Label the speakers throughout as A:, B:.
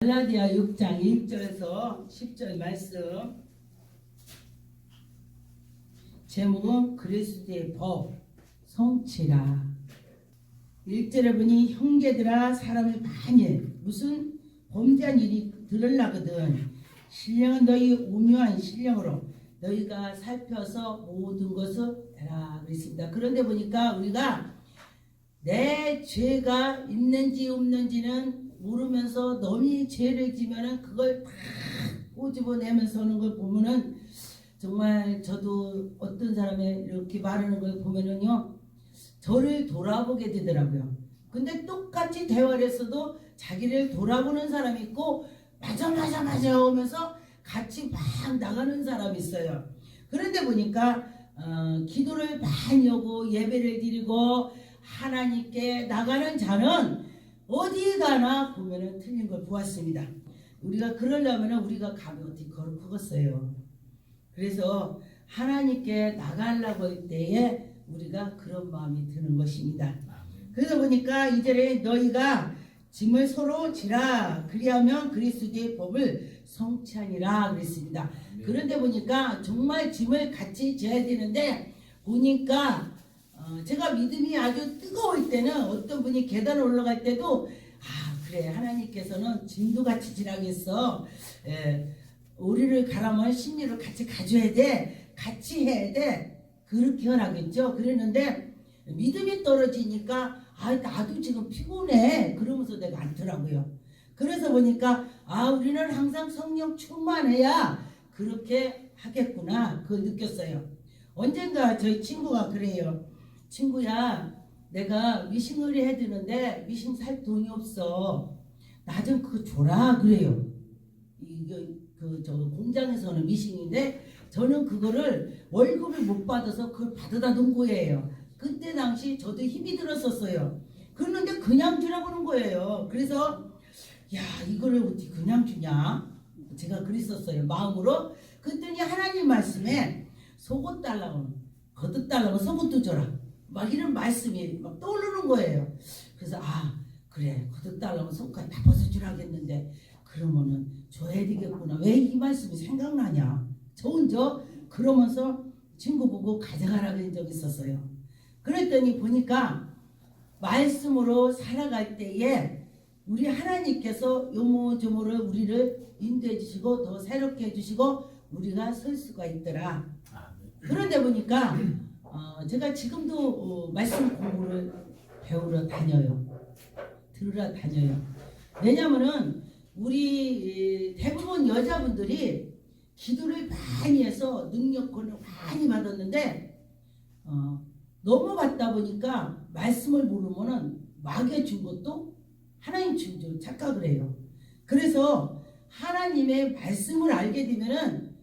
A: 갈라디아 6장 1절에서 10절 말씀. 제목은 그리스도의 법 성취라. 1절에 보니 형제들아 사람을 많이 무슨 범죄한 일이 들으려거든 신령은 너희 온유한 신령으로 너희가 살펴서 모든 것을 해라 그랬습니다. 그런데 보니까 우리가 내 죄가 있는지 없는지는 모르면서 너무 죄를 지면은 그걸 다 꼬집어내면서 하는 걸 보면은 정말 저도 어떤 사람이 이렇게 말하는 걸 보면은요 저를 돌아보게 되더라고요. 근데 똑같이 대화를 했어도 자기를 돌아보는 사람이 있고 맞아 하면서 같이 막 나가는 사람이 있어요. 그런데 보니까 기도를 많이 하고 예배를 드리고 하나님께 나가는 자는 어디 가나 보면은 틀린 걸 보았습니다. 우리가 그러려면 우리가 감이 어떻게 거룩하겠어요. 그래서 하나님께 나가려고 할 때에 우리가 그런 마음이 드는 것입니다. 그래서 보니까 이절에 너희가 짐을 서로 지라 그리하면 그리스도의 법을 성취하니라 그랬습니다. 그런데 보니까 정말 짐을 같이 져야 되는데 보니까 제가 믿음이 아주 뜨거울 때는 어떤 분이 계단을 올라갈 때도 그래 하나님께서는 짐도 같이 지라겠어. 우리를 가라면 심리를 같이 가져야 돼. 같이 해야 돼. 그렇게 하라겠죠. 그랬는데 믿음이 떨어지니까 나도 지금 피곤해. 그러면서 내가 앉더라고요. 그래서 보니까 우리는 항상 성령 충만해야 그렇게 하겠구나. 그걸 느꼈어요. 언젠가 저희 친구가 그래요. 친구야 내가 미싱을 해야 되는데 미싱 살 돈이 없어. 나 좀 그거 줘라 그래요. 저 공장에서는 미싱인데 저는 그거를 월급을 못 받아서 그걸 받아다 놓은 거예요. 그때 당시 저도 힘이 들었었어요. 그런데 그냥 주라고 하는 거예요. 그래서 이거를 어떻게 그냥 주냐 제가 그랬었어요. 마음으로. 그랬더니 하나님 말씀에 속옷 달라고 겉옷 달라고 속옷도 줘라 막 이런 말씀이 막 떠오르는 거예요. 그래서 그래 겉옷 달라고 속까지 다 벗어주라겠는데 그러면은 줘야 되겠구나. 왜 이 말씀이 생각나냐 저 혼자 그러면서 친구 보고 가져가라고 한 적이 있었어요. 그랬더니 보니까 말씀으로 살아갈 때에 우리 하나님께서 요모조모를 우리를 인도해 주시고 더 새롭게 해주시고 우리가 설 수가 있더라. 그런데 보니까 제가 지금도 말씀 공부를 배우러 다녀요. 들으러 다녀요. 왜냐면은 우리 대부분 여자분들이 기도를 많이 해서 능력권을 많이 받았는데 넘어갔다 보니까 말씀을 모르면은 마귀가 준 것도 하나님 준 줄 착각을 해요. 그래서 하나님의 말씀을 알게 되면은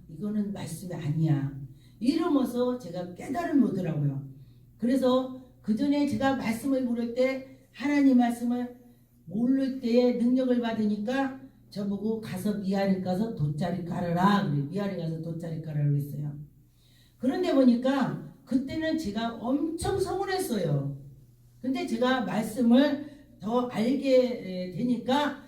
A: 이거는 말씀이 아니야 이러면서 제가 깨달음이 오더라고요. 그래서 그 전에 제가 말씀을 모를 때 하나님 말씀을 모를 때에 능력을 받으니까 저보고 가서 미아리 가서 돗자리 깔아라 그래. 미아리 가서 돗자리 깔아라 그랬어요. 그런데 보니까 그때는 제가 엄청 서운했어요. 근데 제가 말씀을 더 알게 되니까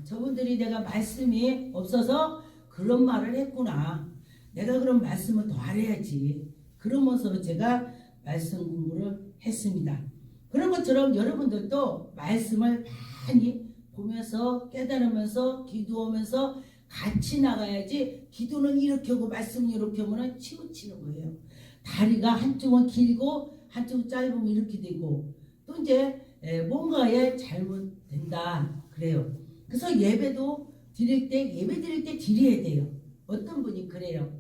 A: 저분들이 내가 말씀이 없어서 그런 말을 했구나. 내가 그럼 말씀을 더 알아야지. 그러면서 제가 말씀 공부를 했습니다. 그런 것처럼 여러분들도 말씀을 많이 보면서 깨달으면서 기도하면서 같이 나가야지. 기도는 이렇게 하고 말씀은 이렇게 하면 치우치는 거예요. 다리가 한쪽은 길고 한쪽은 짧으면 이렇게 되고 또 이제 뭔가에 잘못된다 그래요. 그래서 예배도 드릴 때 예배 드릴 때 드려야 돼요. 어떤 분이 그래요.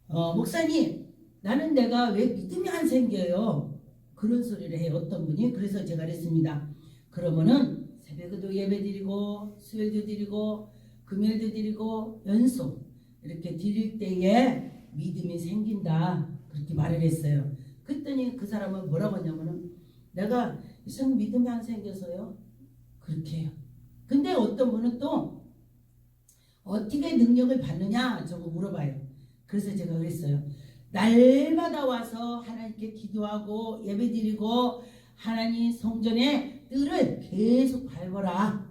A: 목사님 나는 내가 왜 믿음이 안 생겨요? 그런 소리를 해요. 어떤 분이. 그래서 제가 그랬습니다. 그러면은 새벽에도 예배 드리고 수요일도 드리고 금요일도 드리고 연속 이렇게 드릴 때에 믿음이 생긴다 그렇게 말을 했어요. 그랬더니 그 사람은 뭐라고 하냐면은 내가 이상 믿음이 안 생겨서요 그렇게 해요. 근데 어떤 분은 또 어떻게 능력을 받느냐 저거 물어봐요. 그래서 제가 그랬어요. 날마다 와서 하나님께 기도하고 예배드리고 하나님 성전의 뜰을 계속 밟아라.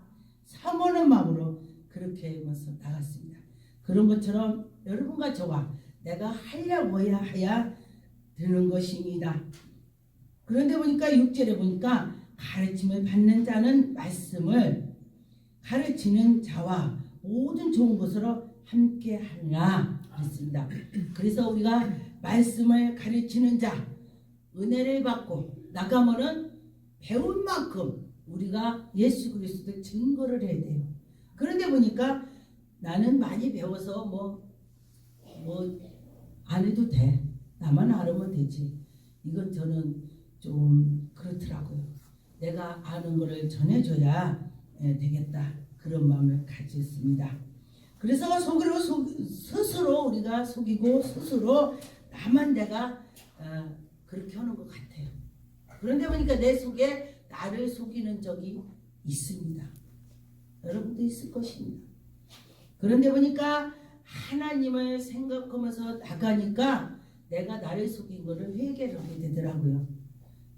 A: 사모하는 마음으로 그렇게 해서 나갔습니다. 그런 것처럼 여러분과 저와 내가 하려고 해야 되는 것입니다. 그런데 보니까 6절에 보니까 가르침을 받는 자는 말씀을 가르치는 자와 모든 좋은 것으로 함께 하리라 그랬습니다. 그래서 우리가 말씀을 가르치는 자, 은혜를 받고 나가면은 배운 만큼 우리가 예수 그리스도의 증거를 해야 돼요. 그런데 보니까 나는 많이 배워서 뭐 안 해도 돼. 나만 알으면 되지. 이건 저는 좀 그렇더라고요. 내가 아는 거를 전해줘야 되겠다. 그런 마음을 가졌습니다. 그래서 스스로 우리가 속이고 스스로 나만 내가 그렇게 하는 것 같아요. 그런데 보니까 내 속에 나를 속이는 적이 있습니다. 여러분도 있을 것입니다. 그런데 보니까 하나님을 생각하면서 나가니까 내가 나를 속인 거를 회개를 하게 되더라고요.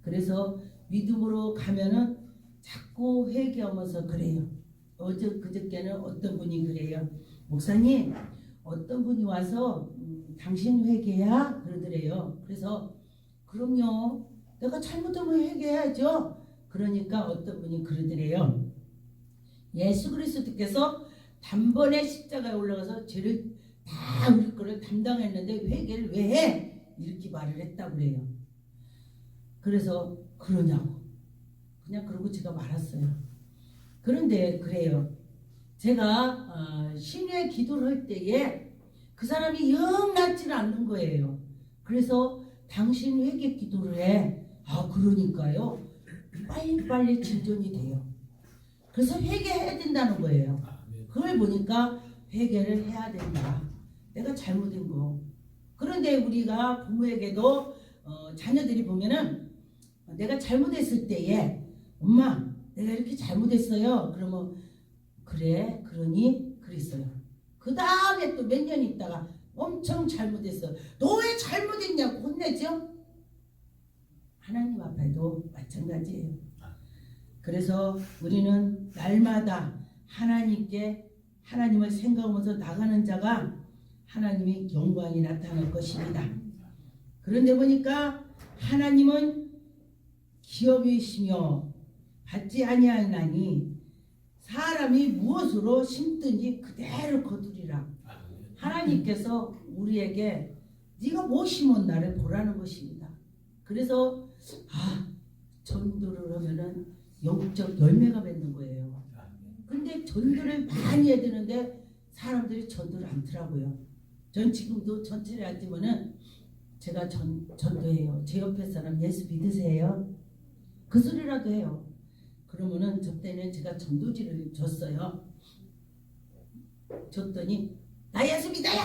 A: 그래서 믿음으로 가면은 자꾸 회개하면서 그래요. 그저께는 어떤 분이 그래요. 목사님, 어떤 분이 와서 당신 회개야? 그러더래요. 그래서 그럼요. 내가 잘못하면 회개해야죠. 그러니까 어떤 분이 그러더래요. 예수 그리스도께서 단번에 십자가에 올라가서 죄를 다 우리 거를 담당했는데 회개를 왜 해? 이렇게 말을 했다고 그래요. 그래서 그러냐고. 그냥 그러고 제가 말았어요. 그런데 그래요. 제가 신뢰 기도를 할 때에 그 사람이 영 낫지는 않는 거예요. 그래서 당신 회개 기도를 해. 아 그러니까요. 빨리빨리 진전이 돼요. 그래서 회개해야 된다는 거예요. 그걸 보니까 회개를 해야 된다. 내가 잘못한 거. 그런데 우리가 부모에게도 자녀들이 보면은 내가 잘못했을 때에 엄마 내가 이렇게 잘못했어요. 그러면 그래 그러니 그랬어요. 그 다음에 또 몇 년 있다가 엄청 잘못했어. 너 왜 잘못했냐고 혼내죠. 하나님 앞에도 마찬가지예요. 그래서 우리는 날마다 하나님을 생각하면서 나가는 자가 하나님의 영광이 나타날 것입니다. 그런데 보니까 하나님은 기업이시며 받지 아니하나니 사람이 무엇으로 심든지 그대로 거두리라. 하나님께서 우리에게 네가 뭐 심었나를 보라는 것입니다. 그래서 전도를 하면은 영적 열매가 맺는 거예요. 근데 전도를 많이 해야 되는데 사람들이 전도를 않더라고요. 전 지금도 전체를 앉으면은 제가 전도해요. 제 옆에 사람 예수 믿으세요? 그 소리라도 해요. 그러면은 저때는 제가 전도지를 줬어요. 줬더니 나 예수 믿어요!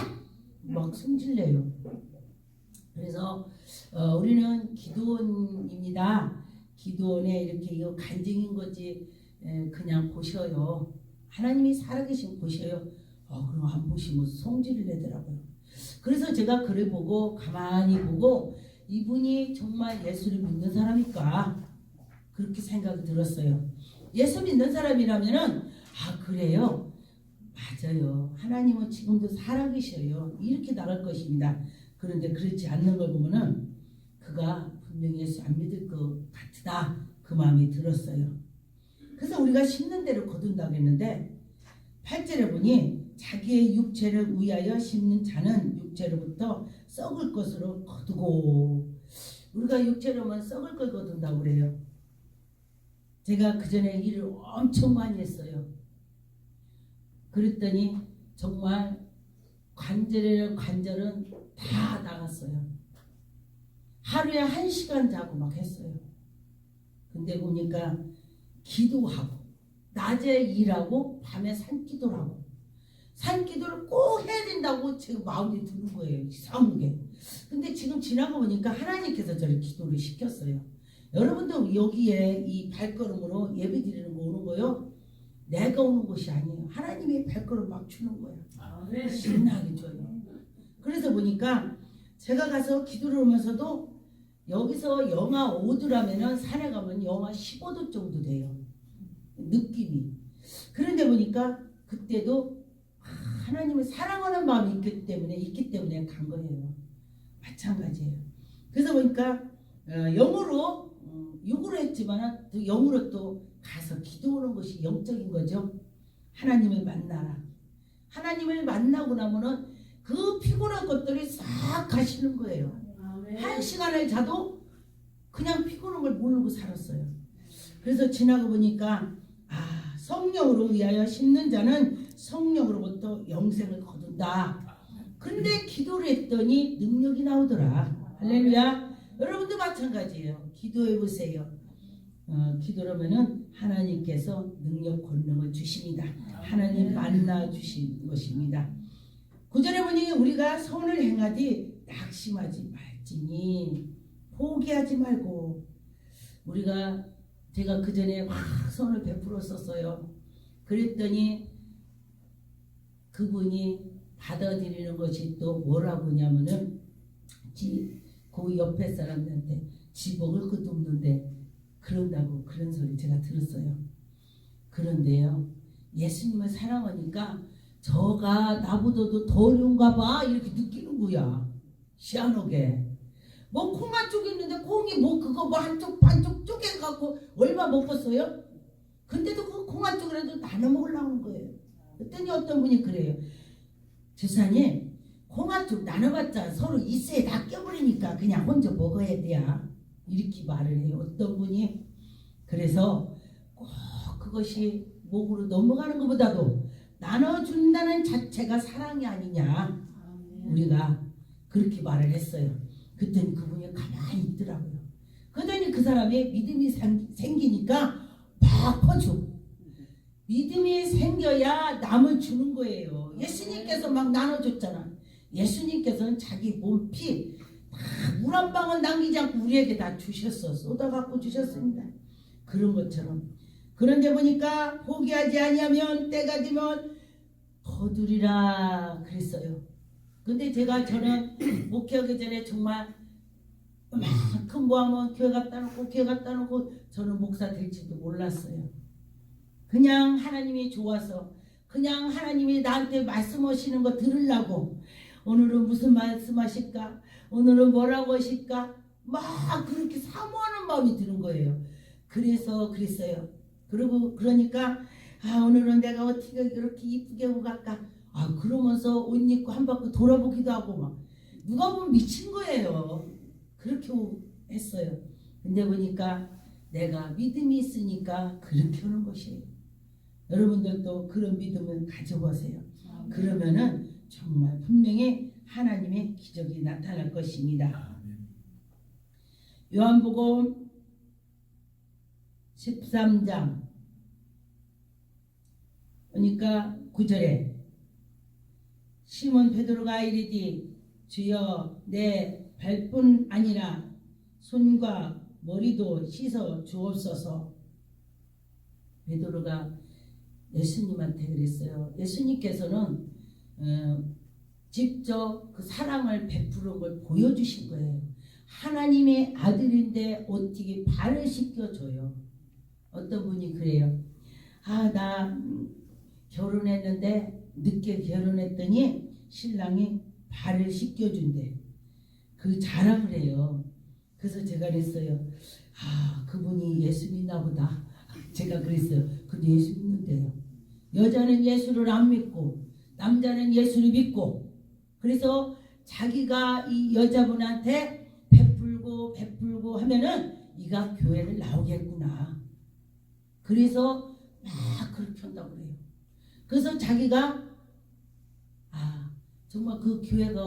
A: 막 승질내요. 그래서 우리는 기도원입니다. 기도원에 이렇게 이거 간증인 거지 그냥 보셔요. 하나님이 살아계신 보셔요. 그럼 안 보시면 성질을 내더라고요. 그래서 제가 글을 보고 가만히 보고 이분이 정말 예수를 믿는 사람일까 그렇게 생각이 들었어요. 예수 믿는 사람이라면은 그래요. 맞아요. 하나님은 지금도 살아계셔요. 이렇게 나갈 것입니다. 그런데 그렇지 않는 걸 보면은 그가 분명히 예수 안 믿을 것 같다. 그 마음이 들었어요. 그래서 우리가 심는 대로 거둔다고 했는데 8절에 보니 자기의 육체를 위하여 심는 자는 육체로부터 썩을 것으로 거두고 우리가 육체로만 썩을 걸 거둔다고 그래요. 제가 그 전에 일을 엄청 많이 했어요. 그랬더니 정말 관절은 다 나갔어요. 하루에 1시간 자고 막 했어요. 근데 보니까 기도하고 낮에 일하고 밤에 산기도를 하고 산기도를 꼭 해야 된다고 지금 마음이 드는 거예요. 이상하게. 근데 지금 지나고 보니까 하나님께서 저를 기도를 시켰어요. 여러분도 여기에 이 발걸음으로 예배 드리는 거 오는 거요. 내가 오는 것이 아니에요. 하나님이 발걸음 막 주는 거예요. 신나게 줘요. 그래서 보니까 제가 가서 기도를 하면서도 여기서 영하 5도라면은 산에 가면 영하 15도 정도 돼요. 느낌이. 그런데 보니까 그때도 하나님을 사랑하는 마음이 있기 때문에 간 거예요. 마찬가지예요. 그래서 보니까 영으로 육으로 했지만 또 영으로 또 가서 기도하는 것이 영적인 거죠. 하나님을 만나라. 하나님을 만나고 나면은 그 피곤한 것들이 싹 가시는 거예요. 한 시간을 자도 그냥 피곤한 걸 모르고 살았어요. 그래서 지나고 보니까 성령으로 위하여 심는 자는 성령으로부터 영생을 거둔다. 근데 기도를 했더니 능력이 나오더라. 할렐루야. 여러분도 마찬가지예요. 기도해 보세요. 기도하면은 하나님께서 능력 권능을 주십니다. 하나님 만나 주신 것입니다. 9절에 보니 우리가 선을 행하되 낙심하지 말지니 포기하지 말고 제가 그 전에 막 선을 베풀었었어요. 그랬더니 그분이 받아들이는 것이 또 뭐라고 하냐면은 그 옆에 사람들한테 지 먹을 것도 없는데 그런다고 그런 소리 제가 들었어요. 그런데요, 예수님을 사랑하니까 저가 나보다도 더 어려운가 봐 이렇게 느끼는 거야. 희한하게. 뭐 콩 한 쪽 있는데 콩이 뭐 그거 뭐 한쪽 반쪽 쪼개갖고 얼마 먹었어요? 근데도 그 콩 한 쪽이라도 나눠 먹으려는 거예요. 그랬더니 어떤 분이 그래요. 주사님, 콩 한 쪽 나눠봤자 서로 이스에 다 껴버리니까 그냥 혼자 먹어야 돼야. 이렇게 말을 해요. 어떤 분이. 그래서 꼭 그것이 목으로 넘어가는 것보다도 나눠준다는 자체가 사랑이 아니냐. 우리가 그렇게 말을 했어요. 그랬더니 그분이 가만히 있더라고요. 그러더니 그 사람의 믿음이 생기니까 막 퍼줘. 믿음이 생겨야 남을 주는 거예요. 예수님께서 막 나눠줬잖아. 예수님께서는 자기 몸, 피 물 한 방울 남기지 않고 우리에게 다 주셨어. 쏟아갖고 주셨습니다. 그런 것처럼. 그런데 보니까 포기하지 아니하면 때가 되면 거두리라 그랬어요. 근데 저는 목회하기 전에 정말 큰 모함은 교회 갖다 놓고 저는 목사 될지도 몰랐어요. 그냥 하나님이 좋아서 그냥 하나님이 나한테 말씀하시는 거 들으려고 오늘은 무슨 말씀하실까? 오늘은 뭐라고 하실까? 막 그렇게 사모하는 마음이 드는 거예요. 그래서 그랬어요. 그러니까 오늘은 내가 어떻게 이렇게 이쁘게 하고 갈까? 그러면서 옷 입고 한 바퀴 돌아보기도 하고 막 누가 보면 미친 거예요. 그렇게 했어요. 근데 보니까 내가 믿음이 있으니까 그렇게 하는 것이에요. 여러분들도 그런 믿음을 가져보세요. 그러면은 정말 분명히 하나님의 기적이 나타날 것입니다. 요한복음 13장 그러니까 9절에 시몬 베드로가 이르되 주여 내 발뿐 아니라 손과 머리도 씻어 주옵소서. 베드로가 예수님한테 그랬어요. 예수님께서는 직접 그 사랑을 베푸는 걸 보여주신 거예요. 하나님의 아들인데 어떻게 발을 씻겨줘요. 어떤 분이 그래요. 나 결혼했는데 늦게 결혼했더니 신랑이 발을 씻겨준대. 그 자랑을 해요. 그래서 제가 그랬어요. 그분이 예수 믿나 보다. 제가 그랬어요. 근데 예수 믿는데요. 여자는 예수를 안 믿고 남자는 예수를 믿고 그래서 자기가 이 여자분한테 베풀고 하면은 이가 교회를 나오겠구나. 그래서 막 그렇게 한다고 그래요. 그래서 자기가 정말 그 교회가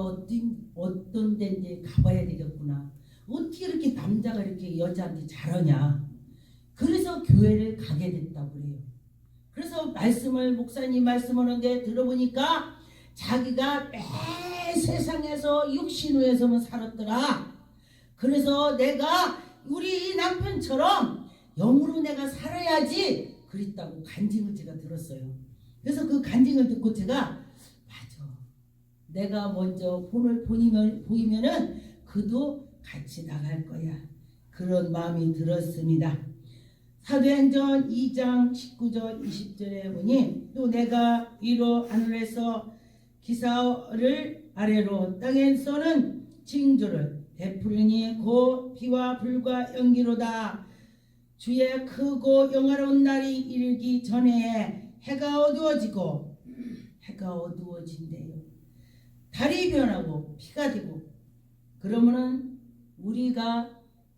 A: 어떤 데인지 가봐야 되겠구나. 어떻게 이렇게 남자가 이렇게 여자한테 잘하냐. 그래서 교회를 가게 됐다고 그래요. 그래서 목사님 말씀하는데 들어보니까 자기가 매 세상에서 육신후에서만 살았더라. 그래서 내가 우리 남편처럼 영으로 내가 살아야지 그랬다고 간증을 제가 들었어요. 그래서 그 간증을 듣고 제가 맞아. 내가 먼저 본을 보이면은 그도 같이 나갈 거야. 그런 마음이 들었습니다. 사도행전 2장 19절 20절에 보니 또 내가 위로 하늘에서 기사를 아래로 땅에 쏘는 징조를 베풀으니 곧 비와 불과 연기로다. 주의 크고 영화로운 날이 이르기 전에 해가 어두워진대요. 달이 변하고 피가 되고. 그러면은 우리가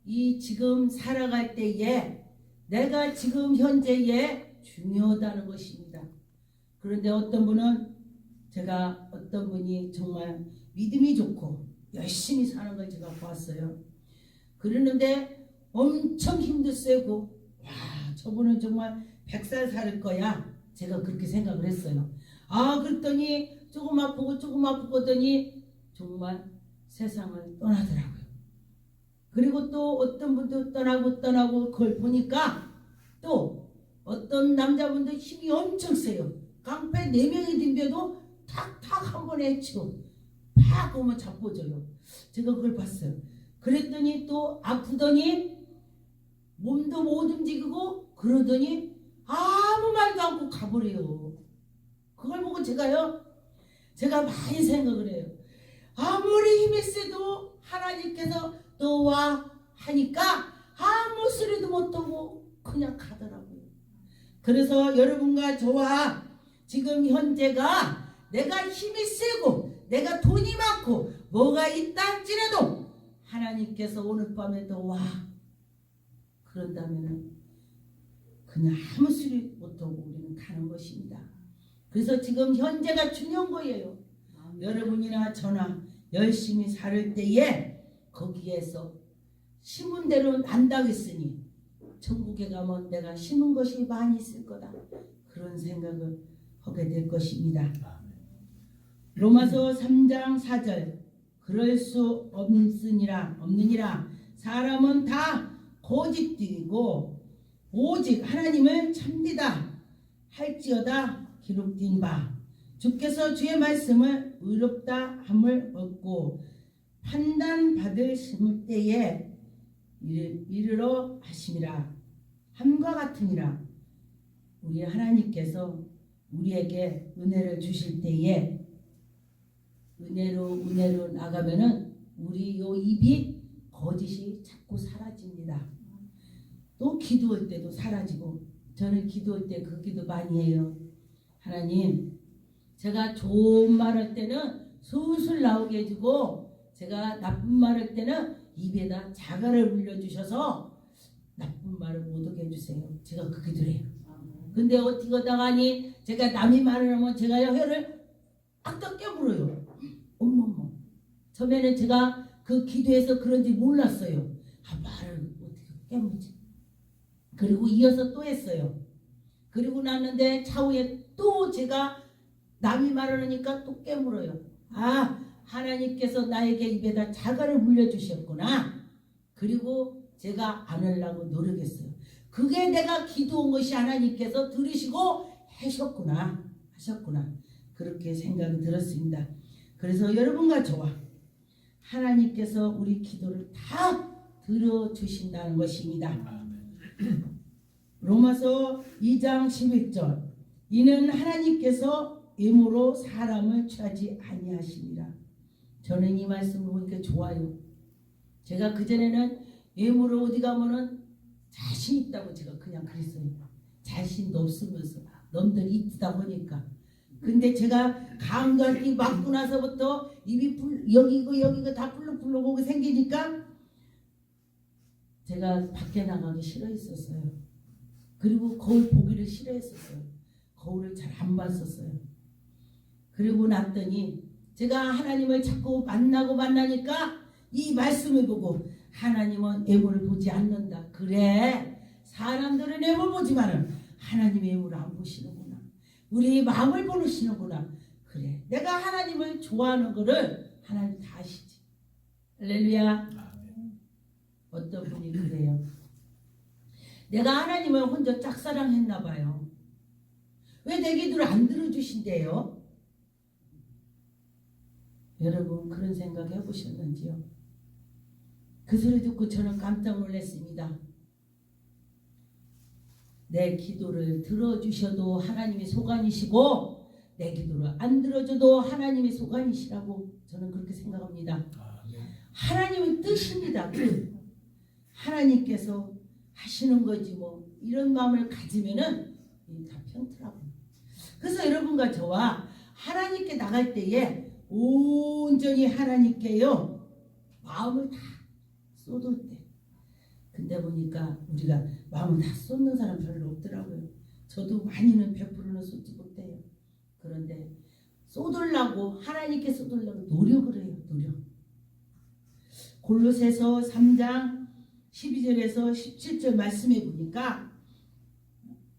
A: 이 지금 살아갈 때에 내가 지금 현재에 중요하다는 것입니다. 그런데 어떤 분이 정말 믿음이 좋고 열심히 사는 걸 제가 봤어요. 그러는데 엄청 힘도 세고 와, 저분은 정말 100살 살 거야. 제가 그렇게 생각을 했어요. 그랬더니 조금 아프고 하더니 정말 세상을 떠나더라고요. 그리고 또 어떤 분도 떠나고 그걸 보니까 또 어떤 남자분도 힘이 엄청 세요. 깡패 4명이 덤벼도 탁탁 한 번에 치고 팍 오면 잡아줘요. 제가 그걸 봤어요. 그랬더니 또 아프더니 몸도 못 움직이고 그러더니 아무 말도 않고 가버려요. 그걸 보고 제가 많이 생각을 해요. 아무리 힘이 세도 하나님께서 또 와 하니까 아무 소리도 못하고 그냥 가더라고요. 그래서 여러분과 저와 지금 현재가 내가 힘이 세고 내가 돈이 많고 뭐가 있다 할지라도 하나님께서 오늘 밤에도 와 그런다면 그냥 아무 소리 못하고 우리는 가는 것입니다. 그래서 지금 현재가 중요한 거예요. 여러분이나 저나 열심히 살 때에 거기에서 심은 대로 난다고 했으니 천국에 가면 내가 심은 것이 많이 있을 거다. 그런 생각을 하게 될 것입니다. 로마서 3장 4절 그럴 수 없느니라 사람은 다 거짓되고 오직 하나님을 참되다 할지어다 기록된 바 주께서 주의 말씀을 의롭다 함을 얻고 판단받을 심을 때에 이르러 하심이라 함과 같으니라. 우리 하나님께서 우리에게 은혜를 주실 때에 은혜로 나가면은 우리 요 입이 거짓이 자꾸 사라집니다. 또 기도할 때도 사라지고 저는 기도할 때 그 기도 많이 해요. 하나님 제가 좋은 말 할 때는 술술 나오게 해주고 제가 나쁜 말 할 때는 입에다 자갈을 물려주셔서 나쁜 말을 못 하게 해주세요. 제가 그 기도를 해요. 근데 어떻게 하다가니 제가 남이 말을 하면 제가 혀를 딱 깨물어요. 어머머. 처음에는 제가 그 기도해서 그런지 몰랐어요. 말을 어떻게 깨물지. 그리고 이어서 또 했어요. 그리고 났는데 차후에 또 제가 남이 말하니까 또 깨물어요. 하나님께서 나에게 입에다 자갈을 물려주셨구나. 그리고 제가 안 하려고 노력했어요. 그게 내가 기도한 것이 하나님께서 들으시고 하셨구나. 그렇게 생각이 들었습니다. 그래서 여러분과 저와 하나님께서 우리 기도를 다 들어주신다는 것입니다. 로마서 2장 11절 이는 하나님께서 외모로 사람을 취하지 아니하시니라. 저는 이 말씀을 보니까 좋아요. 제가 그전에는 외모로 어디 가면은 자신 있다고 제가 그냥 그랬어요. 자신도 없으면서 놈들이 이쁘다 보니까. 근데 제가 감각이 맞고 나서부터 입이 여기고 다 불룩불룩하고 생기니까 제가 밖에 나가기 싫어했었어요. 그리고 거울 보기를 싫어했었어요. 거울을 잘 안 봤었어요. 그리고 났더니 제가 하나님을 자꾸 만나니까 이 말씀을 보고 하나님은 외모를 보지 않는다. 그래 사람들은 외모를 보지만은 하나님의 외모를 안 보시는구나. 우리 마음을 보시는구나. 그래 내가 하나님을 좋아하는 거를 하나님 다 아시지. 할렐루야. 어떤 분이 그래요. 내가 하나님을 혼자 짝사랑했나 봐요. 왜 내 기도를 안 들어주신대요? 여러분 그런 생각 해보셨는지요? 그 소리 듣고 저는 깜짝 놀랐습니다. 내 기도를 들어주셔도 하나님이 소관이시고 내 기도를 안 들어줘도 하나님이 소관이시라고 저는 그렇게 생각합니다. 하나님의 뜻입니다. 하나님께서 하시는 거지 뭐 이런 마음을 가지면은 다 편트라고. 그래서 여러분과 저와 하나님께 나갈 때에 온전히 하나님께요 마음을 다 쏟을 때. 근데 보니까 우리가 마음을 다 쏟는 사람 별로 없더라고요. 저도 많이는 100%는 쏟지 못해요. 그런데 쏟으려고 하나님께 쏟으려고 노력을 해요. 노력. 골로새서 3장 12절에서 17절 말씀해 보니까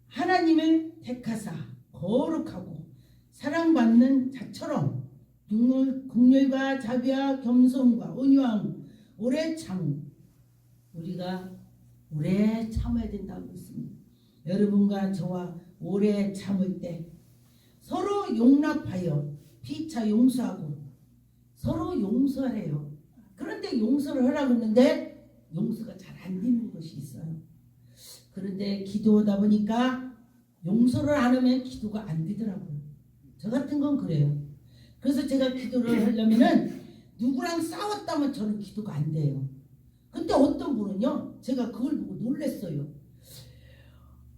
A: 하나님을 택하사 거룩하고 사랑받는 자처럼 긍휼과 자비와 겸손과 온유함 오래 참음 우리가 오래 참아야 된다고 했습니다. 여러분과 저와 오래 참을 때 서로 용납하여 피차 용서하고 서로 용서하래요. 그런데 용서를 하라고 했는데 용서가 잘 안 되는 것이 있어요. 그런데 기도하다 보니까 용서를 안 하면 기도가 안 되더라고요. 저 같은 건 그래요. 그래서 제가 기도를 하려면은 누구랑 싸웠다면 저는 기도가 안 돼요. 근데 어떤 분은요, 제가 그걸 보고 놀랐어요.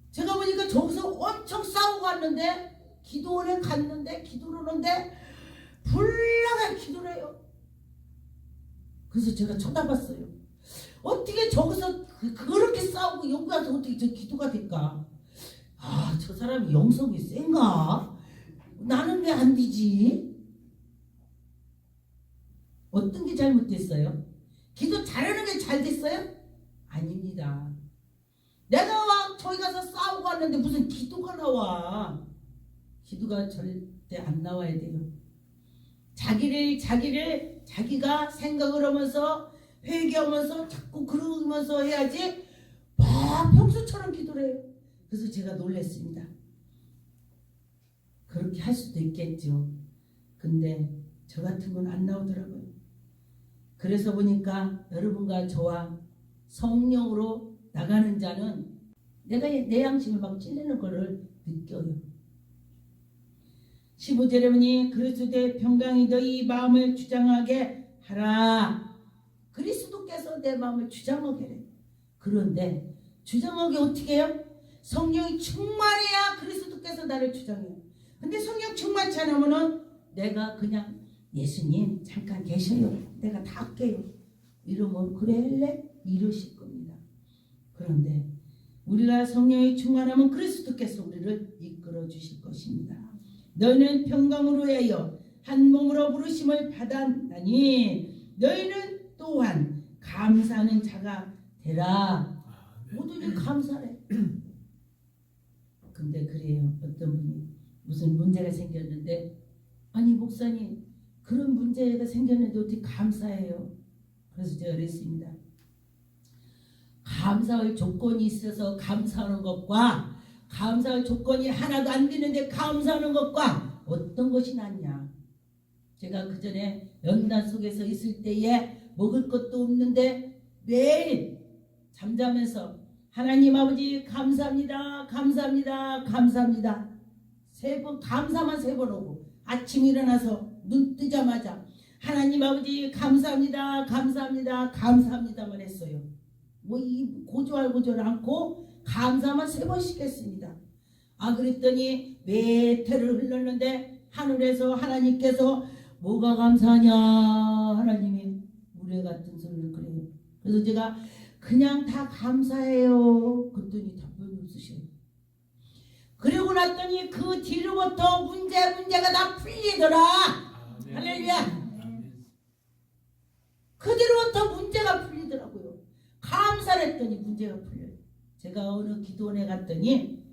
A: 제가 보니까 저기서 엄청 싸우고 왔는데 기도원에 갔는데 기도를 하는데 불나게 기도를 해요. 그래서 제가 쳐다봤어요. 어떻게 저기서 그렇게 싸우고 여기 와서 어떻게 저 기도가 될까? 아, 저 사람이 영성이 센가? 나는 왜 안 되지? 어떤 게 잘못됐어요? 기도 잘하는 게 잘 됐어요? 아닙니다. 내가 저기 가서 싸우고 왔는데 무슨 기도가 나와? 기도가 절대 안 나와야 돼요. 자기가 생각을 하면서 회개하면서 자꾸 그러면서 해야지 막 평소처럼 기도를 해요. 그래서 제가 놀랐습니다. 그렇게 할 수도 있겠죠. 근데 저 같은 건 안 나오더라고요. 그래서 보니까 여러분과 저와 성령으로 나가는 자는 내가 내 양심을 막 찔리는 거를 느껴요. 15절에 보니 그리스도의 평강이 너희 마음을 주장하게 하라. 그리스도께서 내 마음을 주장하게 해. 그런데 주장하게 어떻게 해요? 성령이 충만해야 그리스도께서 나를 주장해요. 근데 성령 충만치 않으면은 내가 그냥 예수님 잠깐 계셔요. 내가 다 할게요. 이러면 그래 할래? 이러실 겁니다. 그런데 우리가 성령이 충만하면 그리스도께서 우리를 이끌어 주실 것입니다. 너희는 평강으로 하여 한 몸으로 부르심을 받았나니 너희는 또한 감사하는 자가 되라. 모두들 감사해. 근데 그래요. 어떤 분이 무슨 문제가 생겼는데 아니 목사님 그런 문제가 생겼는데 어떻게 감사해요? 그래서 제가 그랬습니다. 감사할 조건이 있어서 감사하는 것과 감사할 조건이 하나도 안 되는데 감사하는 것과 어떤 것이 낫냐. 제가 그 전에 연단 속에서 있을 때에 먹을 것도 없는데 매일 잠자면서 하나님 아버지 감사합니다. 감사합니다. 감사합니다. 3번 감사만 3번 오고 아침 일어나서 눈 뜨자마자 하나님 아버지 감사합니다. 감사합니다. 감사합니다만 했어요. 뭐 이 고조할 않고 감사만 3번씩 했습니다. 아 그랬더니 매태를 흘렀는데 하늘에서 하나님께서 뭐가 감사하냐 하나님이 우레 같은 소리를 그래요. 그래서 제가 그냥 다 감사해요. 그랬더니 답변이 없으셔요. 그러고 났더니 그 뒤로부터 문제가 다 풀리더라. 할렐루야. 그 뒤로부터 문제가 풀리더라고요. 감사를 했더니 문제가 풀려요. 제가 어느 기도원에 갔더니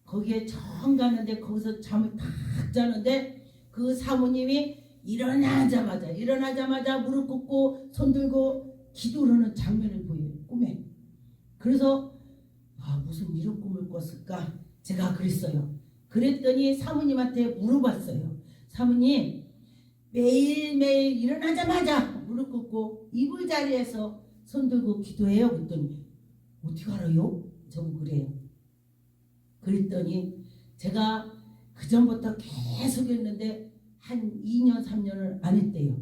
A: 거기에 정 가는데 거기서 잠을 탁 자는데 그 사모님이 일어나자마자 무릎 꿇고 손 들고 기도를 하는 장면을 보여요. 꿈에. 그래서 무슨 이런 꿈을 꿨을까 제가 그랬어요. 그랬더니 사모님한테 물어봤어요. 사모님 매일매일 일어나자마자 무릎 꿇고 이불 자리에서 손 들고 기도해요. 그랬더니 어떻게 알아요? 저보고 그래요. 그랬더니 제가 그 전부터 계속 했는데 한 2년 3년을 안 했대요.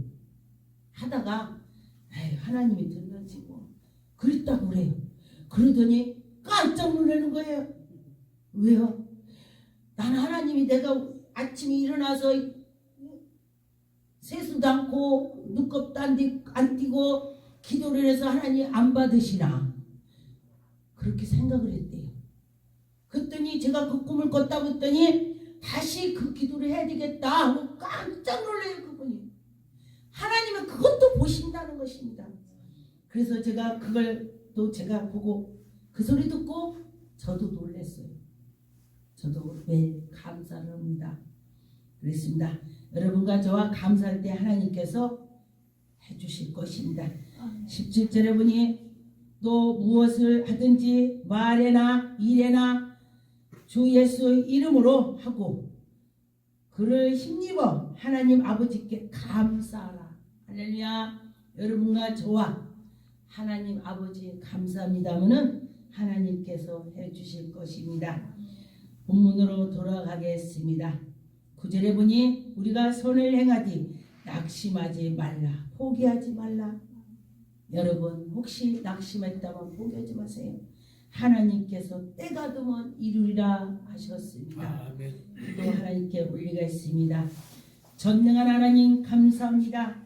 A: 하다가 에이, 하나님이 들렸지 뭐 그랬다고 그래요. 그러더니 깜짝 놀라는 거예요. 왜요? 난 하나님이 내가 아침에 일어나서 세수도 않고 눈곱도 안 띄고 기도를 해서 하나님 안 받으시나 그렇게 생각을 했대요. 그랬더니 제가 그 꿈을 꿨다고 했더니 다시 그 기도를 해야 되겠다 하고 깜짝 놀래요. 그분이 하나님은 그것도 보신다는 것입니다. 그래서 제가 그걸 또 제가 보고 그 소리 듣고 저도 놀랐어요. 저도 매일 감사를 합니다. 그렇습니다. 여러분과 저와 감사할 때 하나님께서 해주실 것입니다. 17절에 보니 또 무엇을 하든지 말에나 일에나 주 예수의 이름으로 하고 그를 힘입어 하나님 아버지께 감사하라. 할렐루야. 여러분과 저와 하나님 아버지 감사합니다면은 하나님께서 해주실 것입니다. 본문으로 돌아가겠습니다. 9절에 보니 우리가 선을 행하지 낙심하지 말라. 포기하지 말라. 여러분 혹시 낙심했다면 포기하지 마세요. 하나님께서 때가 되면 이루리라 하셨습니다.
B: 아멘.
A: 또 하나님께 올리겠습니다. 전능한 하나님 감사합니다.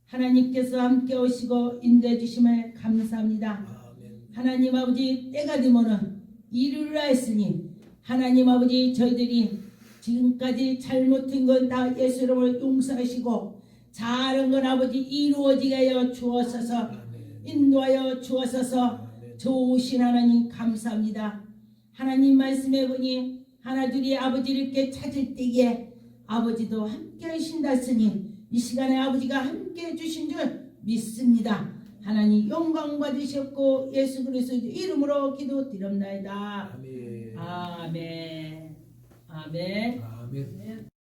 A: 하나님께서 함께 오시고 인도해 주심을 감사합니다.
B: 아멘.
A: 하나님 아버지 때가 되면은 이루리라 했으니 하나님 아버지 저희들이 지금까지 잘못한 건 다 예수 이름으로 용서하시고 잘한 건 아버지 이루어지게 하여 주옵소서.
B: 아멘.
A: 인도하여 주옵소서.
B: 아멘.
A: 좋으신 하나님 감사합니다. 하나님 말씀해 보니 하나둘이 아버지를 이렇게 찾을 때에 아버지도 함께 하신다 했으니 이 시간에 아버지가 함께 해주신 줄 믿습니다. 하나님 영광 받으셨고 예수 그리스도의 이름으로 기도드립나이다.
B: 아멘.
A: 아멘. 아멘.
B: 아멘.